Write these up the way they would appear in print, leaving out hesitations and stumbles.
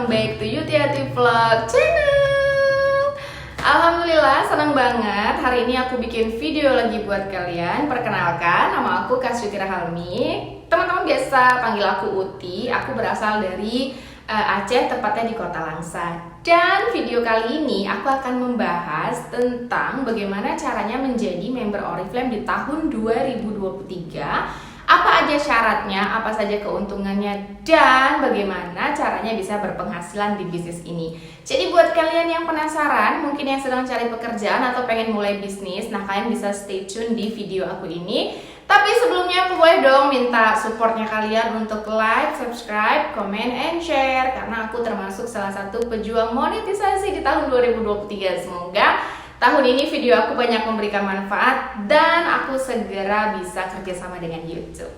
back to Yutiati Vlog channel. Alhamdulillah senang banget hari ini aku bikin video lagi buat kalian. Perkenalkan, nama aku Kasyuti Rahalmi. Teman-teman biasa panggil aku Uti. Aku berasal dari Aceh, tepatnya di Kota Langsa. Dan video kali ini aku akan membahas tentang bagaimana caranya menjadi member Oriflame di tahun 2023. Apa aja syaratnya, apa saja keuntungannya, dan bagaimana caranya bisa berpenghasilan di bisnis ini. Jadi buat kalian yang penasaran, mungkin yang sedang cari pekerjaan atau pengen mulai bisnis, nah kalian bisa stay tune di video aku ini. Tapi sebelumnya aku boleh dong minta supportnya kalian untuk like, subscribe, comment, and share. Karena aku termasuk salah satu pejuang monetisasi di tahun 2023. Semoga tahun ini video aku banyak memberikan manfaat dan aku segera bisa kerjasama dengan YouTube.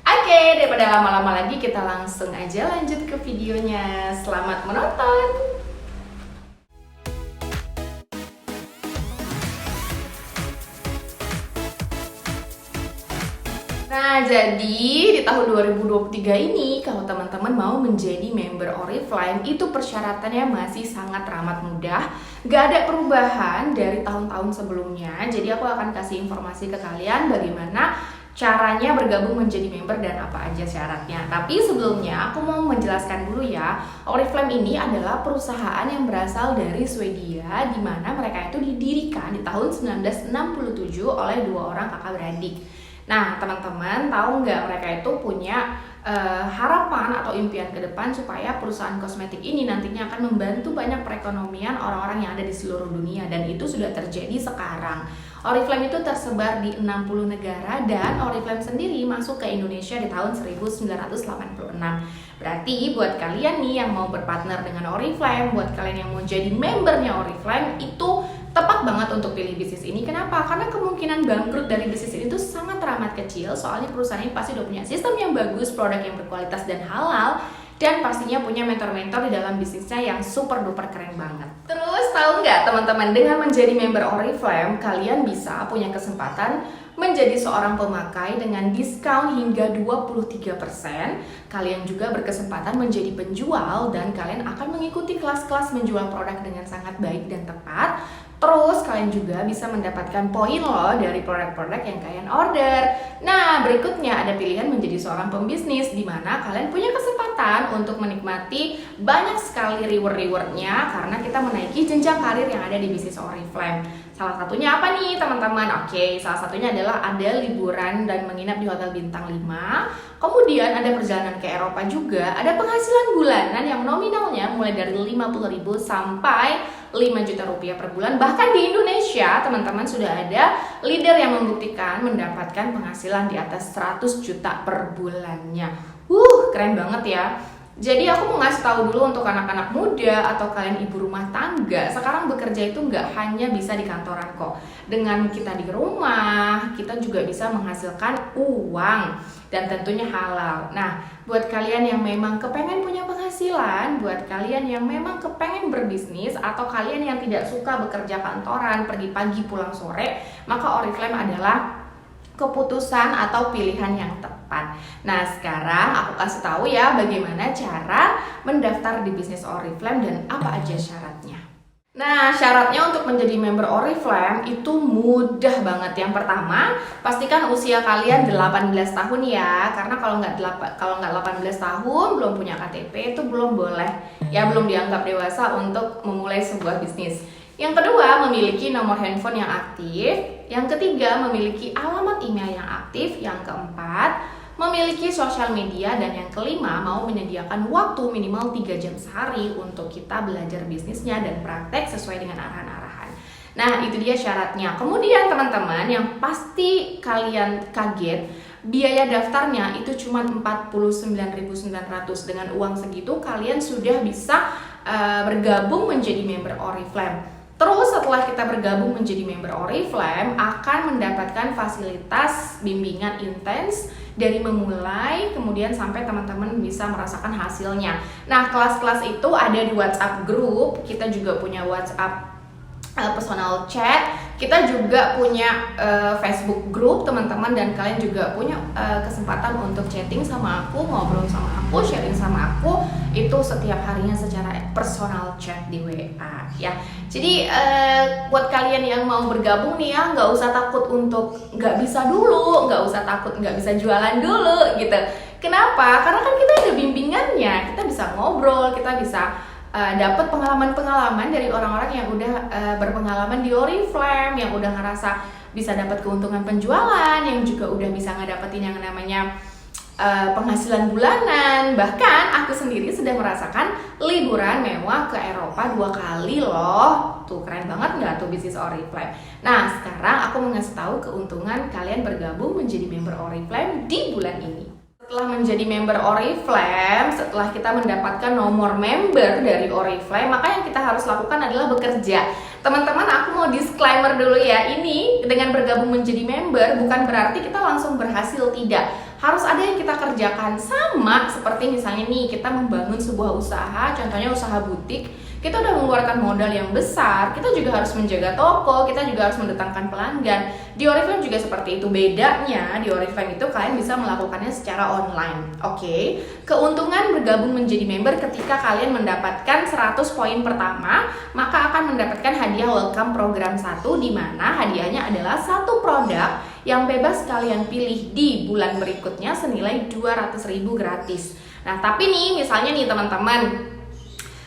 Oke, daripada lama-lama lagi kita langsung aja lanjut ke videonya. Selamat menonton! Nah, jadi di tahun 2023 ini kalau teman-teman mau menjadi member Oriflame, itu persyaratannya masih sangat amat mudah. Gak ada perubahan dari tahun-tahun sebelumnya. Jadi aku akan kasih informasi ke kalian bagaimana caranya bergabung menjadi member dan apa aja syaratnya. Tapi sebelumnya aku mau menjelaskan dulu ya, Oriflame ini adalah perusahaan yang berasal dari Swedia, di mana mereka itu didirikan di tahun 1967 oleh dua orang kakak beradik. Nah, teman-teman tahu nggak mereka itu punya harapan atau impian ke depan supaya perusahaan kosmetik ini nantinya akan membantu banyak perekonomian orang-orang yang ada di seluruh dunia, dan itu sudah terjadi sekarang. Oriflame itu tersebar di 60 negara dan Oriflame sendiri masuk ke Indonesia di tahun 1986. Berarti buat kalian nih yang mau berpartner dengan Oriflame, buat kalian yang mau jadi membernya Oriflame, itu tepat banget untuk pilih bisnis ini. Kenapa? Karena kemungkinan bangkrut dari bisnis ini tuh sangat teramat kecil. Soalnya perusahaan ini pasti udah punya sistem yang bagus, produk yang berkualitas dan halal, dan pastinya punya mentor-mentor di dalam bisnisnya yang super duper keren banget. Terus tahu nggak teman-teman, dengan menjadi member Oriflame, kalian bisa punya kesempatan menjadi seorang pemakai dengan diskon hingga 23%. Kalian juga berkesempatan menjadi penjual dan kalian akan mengikuti kelas-kelas menjual produk dengan sangat baik dan tepat. Terus kalian juga bisa mendapatkan poin loh dari produk-produk yang kalian order. Nah, berikutnya ada pilihan menjadi seorang pembisnis, di mana kalian punya kesempatan untuk menikmati banyak sekali reward-rewardnya karena kita menaiki jenjang karir yang ada di bisnis Oriflame. Salah satunya apa nih teman-teman? Oke, salah satunya adalah ada liburan dan menginap di hotel bintang 5. Kemudian ada perjalanan ke Eropa juga. Ada penghasilan bulanan yang nominalnya mulai dari 50.000 sampai 5 juta rupiah per bulan. Bahkan di Indonesia teman-teman sudah ada leader yang membuktikan mendapatkan penghasilan di atas 100 juta per bulannya. Keren banget ya. Jadi aku mau ngasih tahu dulu untuk anak-anak muda atau kalian ibu rumah tangga, sekarang bekerja itu nggak hanya bisa di kantoran kok. Dengan kita di rumah, kita juga bisa menghasilkan uang dan tentunya halal. Nah, buat kalian yang memang kepengen punya penghasilan, buat kalian yang memang kepengen berbisnis, atau kalian yang tidak suka bekerja kantoran, pergi pagi pulang sore, maka Oriflame adalah keputusan atau pilihan yang tepat. Nah, sekarang aku kasih tahu ya bagaimana cara mendaftar di bisnis Oriflame dan apa aja syaratnya. Nah, syaratnya untuk menjadi member Oriflame itu mudah banget. Yang pertama, pastikan usia kalian 18 tahun ya. Karena kalau nggak 18 tahun, belum punya KTP, itu belum boleh. Ya, belum dianggap dewasa untuk memulai sebuah bisnis. Yang kedua, memiliki nomor handphone yang aktif. Yang ketiga, memiliki alamat email yang aktif. Yang keempat, memiliki sosial media. Dan yang kelima, mau menyediakan waktu minimal 3 jam sehari untuk kita belajar bisnisnya dan praktek sesuai dengan arahan-arahan. Nah, itu dia syaratnya. Kemudian teman-teman, yang pasti kalian kaget, biaya daftarnya itu cuma 49.900. Dengan uang segitu kalian sudah bisa bergabung menjadi member Oriflame. Terus setelah kita bergabung menjadi member Oriflame, akan mendapatkan fasilitas bimbingan intens dari memulai kemudian sampai teman-teman bisa merasakan hasilnya. Nah, kelas-kelas itu ada di WhatsApp group, kita juga punya WhatsApp personal chat, Kita juga punya Facebook group teman-teman, dan kalian juga punya kesempatan untuk chatting sama aku, ngobrol sama aku, sharing sama aku itu setiap harinya secara personal chat di WA ya. Jadi buat kalian yang mau bergabung nih ya, nggak usah takut untuk nggak bisa dulu, nggak usah takut nggak bisa jualan dulu gitu. Kenapa? Karena kan kita ada bimbingannya, kita bisa ngobrol, kita bisa dapat pengalaman-pengalaman dari orang-orang yang udah berpengalaman di Oriflame, yang udah ngerasa bisa dapat keuntungan penjualan, yang juga udah bisa ngedapetin yang namanya penghasilan bulanan. Bahkan aku sendiri sudah merasakan liburan mewah ke Eropa 2 kali loh. Tuh keren banget nggak tuh bisnis Oriflame? Nah sekarang aku mau ngasih tahu keuntungan kalian bergabung menjadi member Oriflame di bulan ini. Setelah menjadi member Oriflame, setelah kita mendapatkan nomor member dari Oriflame, maka yang kita harus lakukan adalah bekerja. Teman-teman, aku mau disclaimer dulu ya, ini dengan bergabung menjadi member bukan berarti kita langsung berhasil, tidak. Harus ada yang kita kerjakan, sama seperti misalnya nih, kita membangun sebuah usaha, contohnya usaha butik. Kita udah mengeluarkan modal yang besar, kita juga harus menjaga toko, kita juga harus mendatangkan pelanggan. Di Oriflame juga seperti itu. Bedanya di Oriflame itu kalian bisa melakukannya secara online. Oke. Keuntungan bergabung menjadi member ketika kalian mendapatkan 100 poin pertama, maka akan mendapatkan hadiah welcome program 1, di mana hadiahnya adalah satu produk yang bebas kalian pilih di bulan berikutnya senilai 200.000 gratis. Nah, tapi nih misalnya nih teman-teman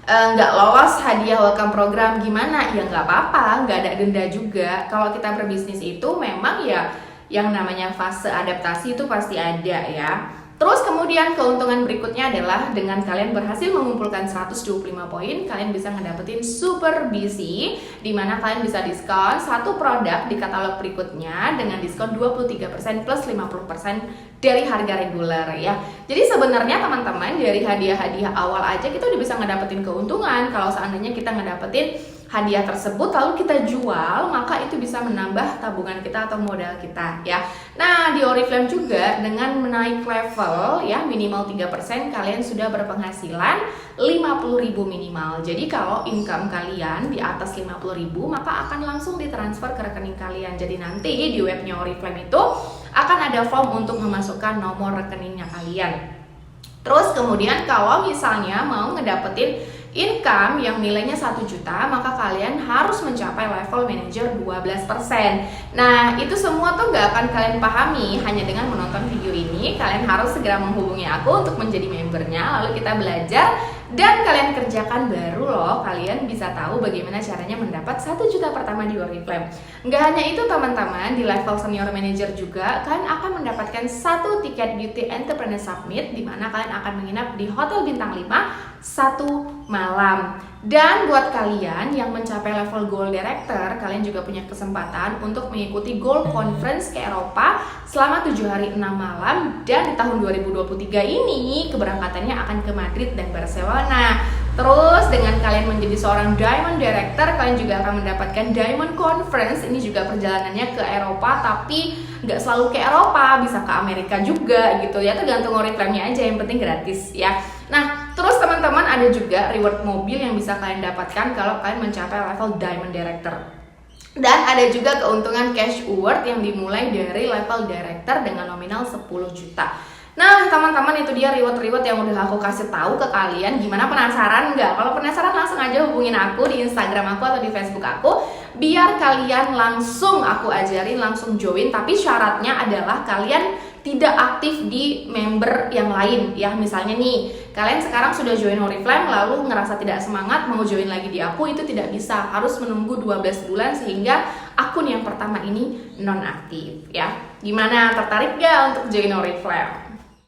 nggak lolos hadiah welcome program, gimana? Ya nggak apa-apa, nggak ada denda juga. Kalau kita berbisnis itu memang ya yang namanya fase adaptasi itu pasti ada ya. Terus kemudian keuntungan berikutnya adalah dengan kalian berhasil mengumpulkan 125 poin, kalian bisa ngedapetin super busy, di mana kalian bisa diskon satu produk di katalog berikutnya dengan diskon 23% plus 50% dari harga reguler ya. Jadi sebenarnya teman-teman, dari hadiah-hadiah awal aja kita udah bisa ngedapetin keuntungan. Kalau seandainya kita ngedapetin hadiah tersebut lalu kita jual, maka itu bisa menambah tabungan kita atau modal kita ya. Nah, di Oriflame juga dengan menaik level ya, minimal 3% kalian sudah berpenghasilan 50.000 minimal. Jadi kalau income kalian di atas 50.000 maka akan langsung ditransfer ke rekening kalian. Jadi nanti di webnya Oriflame itu akan ada form untuk memasukkan nomor rekeningnya kalian. Terus kemudian kalau misalnya mau ngedapetin income yang nilainya 1 juta, maka kalian harus mencapai level manager 12%. Nah, itu semua tuh gak akan kalian pahami hanya dengan menonton video ini. Kalian harus segera menghubungi aku untuk menjadi membernya, lalu kita belajar dan kalian kerjakan, baru loh kalian bisa tahu bagaimana caranya mendapat 1 juta pertama di Oriflame. Nggak hanya itu teman-teman, di level senior manager juga kalian akan mendapatkan 1 tiket Beauty Entrepreneur Summit, di mana kalian akan menginap di Hotel Bintang 5 1 malam. Dan buat kalian yang mencapai level Gold Director, kalian juga punya kesempatan untuk mengikuti Gold Conference ke Eropa selama 7 hari 6 malam. Dan di tahun 2023 ini keberangkatannya akan ke Madrid dan Barcelona. Terus dengan kalian menjadi seorang Diamond Director, kalian juga akan mendapatkan Diamond Conference. Ini juga perjalanannya ke Eropa, tapi nggak selalu ke Eropa, bisa ke Amerika juga gitu ya, tergantung Oriflame-nya aja, yang penting gratis ya. Nah, terus teman-teman ada juga reward mobil yang bisa kalian dapatkan kalau kalian mencapai level Diamond Director. Dan ada juga keuntungan cash award yang dimulai dari level Director dengan nominal 10 juta. Nah teman-teman, itu dia reward-reward yang udah aku kasih tahu ke kalian. Gimana, penasaran nggak? Kalau penasaran langsung aja hubungin aku di Instagram aku atau di Facebook aku, biar kalian langsung aku ajarin, langsung join. Tapi syaratnya adalah kalian tidak aktif di member yang lain ya. Misalnya nih, kalian sekarang sudah join Oriflame lalu ngerasa tidak semangat mau join lagi di aku, itu tidak bisa, harus menunggu 12 bulan sehingga akun yang pertama ini non-aktif ya. Gimana, tertarik gak untuk join Oriflame?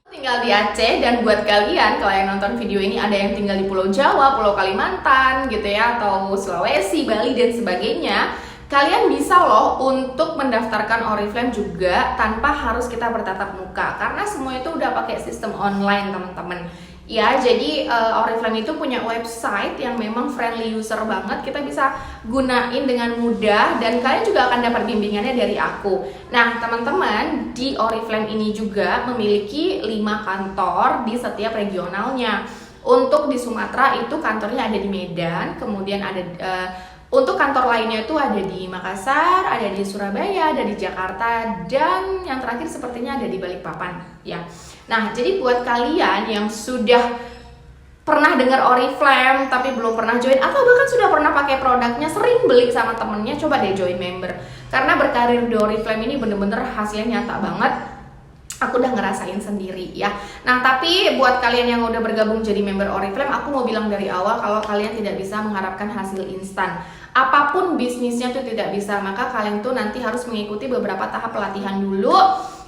Tinggal di Aceh, dan buat kalian kalau yang nonton video ini ada yang tinggal di Pulau Jawa, Pulau Kalimantan gitu ya, atau Sulawesi, Bali dan sebagainya, kalian bisa loh untuk mendaftarkan Oriflame juga tanpa harus kita bertatap muka, karena semua itu udah pakai sistem online teman-teman. Ya, jadi Oriflame itu punya website yang memang friendly user banget, kita bisa gunain dengan mudah dan kalian juga akan dapat bimbingannya dari aku. Nah teman-teman, di Oriflame ini juga memiliki 5 kantor di setiap regionalnya. Untuk di Sumatera itu kantornya ada di Medan, kemudian ada Untuk kantor lainnya itu ada di Makassar, ada di Surabaya, ada di Jakarta, dan yang terakhir sepertinya ada di Balikpapan ya. Nah, jadi buat kalian yang sudah pernah dengar Oriflame tapi belum pernah join, atau bahkan sudah pernah pakai produknya, sering beli sama temennya, coba deh join member. Karena berkarir di Oriflame ini bener-bener hasilnya nyata banget. Aku udah ngerasain sendiri ya. Nah, tapi buat kalian yang udah bergabung jadi member Oriflame, aku mau bilang dari awal kalau kalian tidak bisa mengharapkan hasil instan. Apapun bisnisnya tuh tidak bisa, maka kalian tuh nanti harus mengikuti beberapa tahap pelatihan dulu.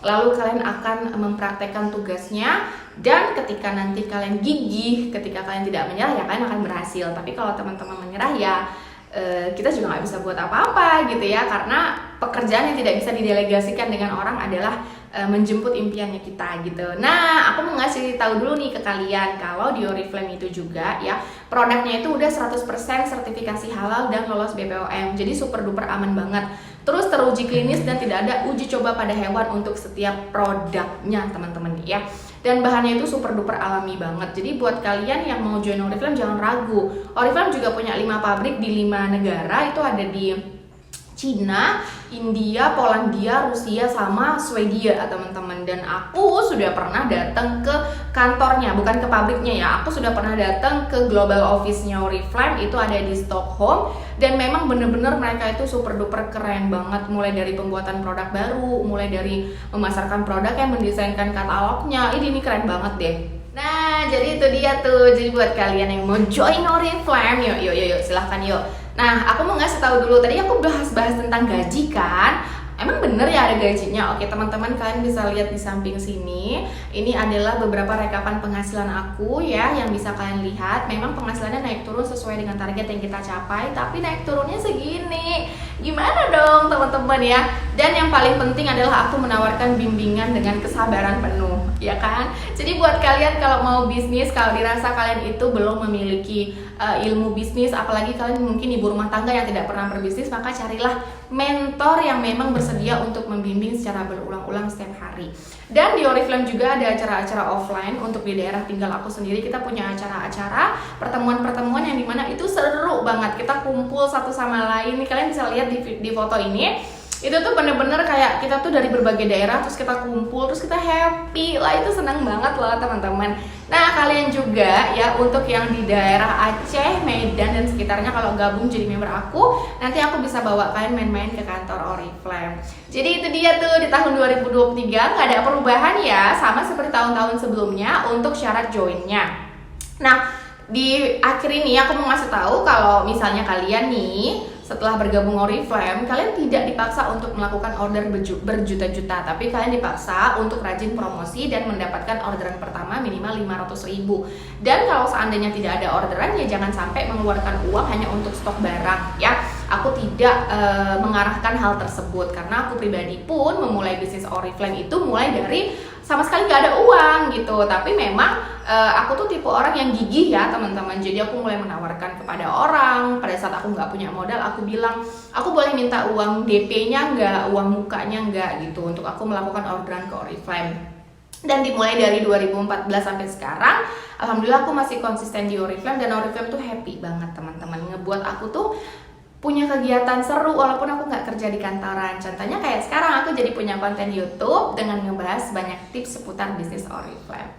Lalu kalian akan mempraktekkan tugasnya, dan ketika nanti kalian gigih, ketika kalian tidak menyerah ya kalian akan berhasil. Tapi kalau teman-teman menyerah ya kita juga nggak bisa buat apa-apa gitu ya, karena pekerjaan yang tidak bisa didelegasikan dengan orang adalah menjemput impiannya kita gitu. Nah, aku mau ngasih tahu dulu nih ke kalian kalau di Oriflame itu juga ya, produknya itu udah 100% sertifikasi halal dan lolos BPOM. Jadi super duper aman banget. Terus teruji klinis dan tidak ada uji coba pada hewan untuk setiap produknya, teman-teman ya. Dan bahannya itu super duper alami banget. Jadi buat kalian yang mau join Oriflame jangan ragu. Oriflame juga punya 5 pabrik di 5 negara, itu ada di Cina, India, Polandia, Rusia, sama Swedia teman-teman. Dan aku sudah pernah datang ke kantornya, bukan ke pabriknya ya. Aku sudah pernah datang ke global office-nya Oriflame, itu ada di Stockholm. Dan memang bener-bener mereka itu super duper keren banget. Mulai dari pembuatan produk baru, mulai dari memasarkan produk, yang mendesainkan katalognya. Ini keren banget deh. Nah, jadi itu dia tuh. Jadi buat kalian yang mau join Oriflame, yuk silahkan yuk. Nah, aku mau ngasih tahu dulu, tadi aku bahas tentang gaji kan. Emang bener ya ada gajinya? Oke teman-teman, kalian bisa lihat di samping sini. Ini adalah beberapa rekapan penghasilan aku ya, yang bisa kalian lihat. Memang penghasilannya naik turun sesuai dengan target yang kita capai, tapi naik turunnya segini. Gimana dong teman-teman ya? Dan yang paling penting adalah aku menawarkan bimbingan dengan kesabaran penuh, ya kan? Jadi buat kalian kalau mau bisnis, kalau dirasa kalian itu belum memiliki ilmu bisnis, apalagi kalian mungkin ibu rumah tangga yang tidak pernah berbisnis, maka carilah mentor yang memang bersedia untuk membimbing secara berulang-ulang setiap hari. Dan di Oriflame juga ada acara-acara offline untuk di daerah tinggal aku sendiri. Kita punya acara-acara, pertemuan-pertemuan yang dimana itu seru banget. Kita kumpul satu sama lain. Nih, kalian bisa lihat di foto ini. Itu tuh bener-bener kayak kita tuh dari berbagai daerah, terus kita kumpul, terus kita happy lah, itu senang banget loh teman-teman. Nah, kalian juga ya untuk yang di daerah Aceh, Medan dan sekitarnya, kalau gabung jadi member aku, nanti aku bisa bawa kalian main-main ke kantor Oriflame. Jadi itu dia tuh, di tahun 2023 nggak ada perubahan ya, sama seperti tahun-tahun sebelumnya untuk syarat joinnya. Nah, di akhir ini aku mau ngasih tahu kalau misalnya kalian nih setelah bergabung Oriflame, kalian tidak dipaksa untuk melakukan order berjuta-juta, tapi kalian dipaksa untuk rajin promosi dan mendapatkan orderan pertama minimal 500.000. Dan kalau seandainya tidak ada orderan, ya jangan sampai mengeluarkan uang hanya untuk stok barang ya. Aku tidak mengarahkan hal tersebut, karena aku pribadi pun memulai bisnis Oriflame itu mulai dari sama sekali gak ada uang gitu. Tapi memang aku tuh tipe orang yang gigih ya teman-teman. Jadi aku mulai menawarkan kepada orang. Pada saat aku nggak punya modal, aku bilang aku boleh minta uang DP-nya nggak, uang mukanya nggak gitu, untuk aku melakukan orderan ke Oriflame. Dan dimulai dari 2014 sampai sekarang, alhamdulillah aku masih konsisten di Oriflame. Dan Oriflame tuh happy banget teman-teman, ngebuat aku tuh punya kegiatan seru walaupun aku nggak kerja di kantoran. Contohnya kayak sekarang aku jadi punya konten YouTube dengan ngebahas banyak tips seputar bisnis Oriflame.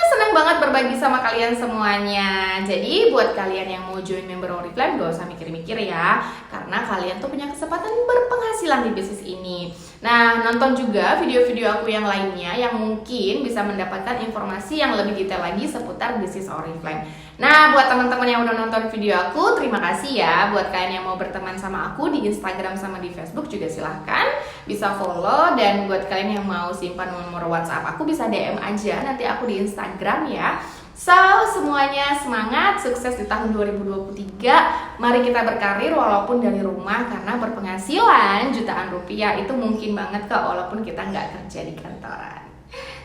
Senang banget berbagi sama kalian semuanya. Jadi buat kalian yang mau join member Oriflame, gak usah mikir-mikir ya, karena kalian tuh punya kesempatan berpenghasilan di bisnis ini. Nah, nonton juga video-video aku yang lainnya yang mungkin bisa mendapatkan informasi yang lebih detail lagi seputar bisnis Oriflame. Nah, buat teman-teman yang udah nonton video aku, terima kasih ya. Buat kalian yang mau berteman sama aku di Instagram sama di Facebook juga silahkan bisa follow. Dan buat kalian yang mau simpan nomor WhatsApp aku, bisa DM aja nanti aku di Instagram ya. So, semuanya semangat, sukses di tahun 2023. Mari kita berkarir walaupun dari rumah, karena berpenghasilan jutaan rupiah itu mungkin banget kok walaupun kita nggak kerja di kantoran.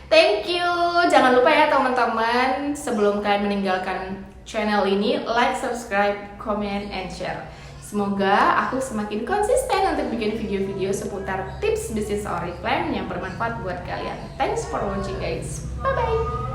Thank you. Jangan lupa ya teman-teman, sebelum kalian meninggalkan channel ini, like, subscribe, comment, and share. Semoga aku semakin konsisten untuk bikin video-video seputar tips bisnis Oriflame yang bermanfaat buat kalian. Thanks for watching guys. Bye-bye.